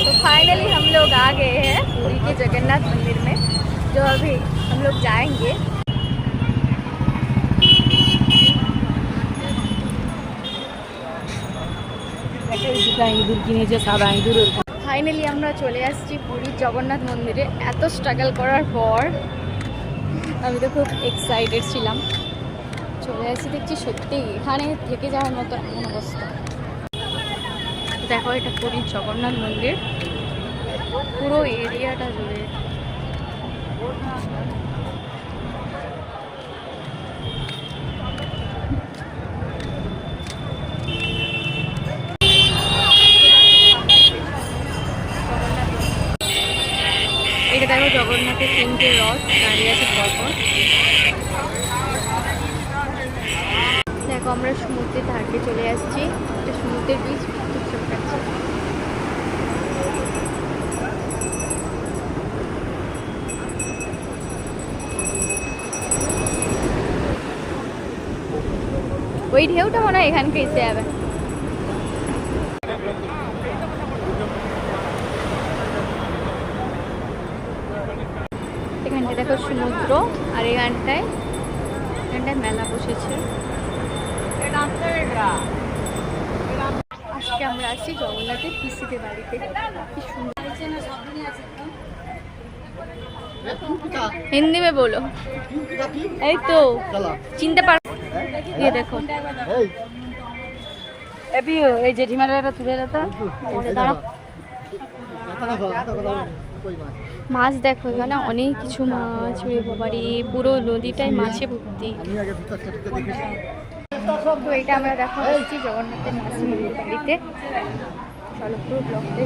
तो फाइनली हम लोग आ गए हैं पुरी के जगन्नाथ मंदिर में, जो अभी हम लोग जाएंगे। ফাইনালি আমরা চলে আসছি পুরীর জগন্নাথ মন্দিরে। এত স্ট্রাগল করার পর আমি তো খুব এক্সাইটেড ছিলাম। চলে আসছি, দেখছি সত্যি এখানে থেকে যাওয়ার মতো এমন অবস্থা। দেখো এটা পুরীর জগন্নাথ মন্দির, পুরো এরিয়াটা জুড়ে। এটা দেখো জগন্নাথের 3টে রথ দাঁড়িয়ে আছে পরপর। দেখো আমরা সমুদ্রের ধারে চলে আসছি, এটা সমুদ্রের বীচ। ওই ঢেউটা মনে হয় এখানকে এসে যাবে। এখানটায় দেখো সমুদ্র, আর এখানটায় মেলা বসেছে। আজকে আমরা আছি জগন্নাথের পিসিদের বাড়িতে। কি সুন্দর হিন্দি में बोलो। এই তো চিনতে পার। ये देखो अभी এই জেঠিমারা তুলে দাও। মাছ দেখো, এখানে অনেক কিছু মাছ, বাড়ি পুরো নদীটাই মাছে ভর্তি। তো এটা আমরা দেখা হচ্ছি জগন্নাথের মাসির বাড়িতে। চলো পুরো ব্লগটা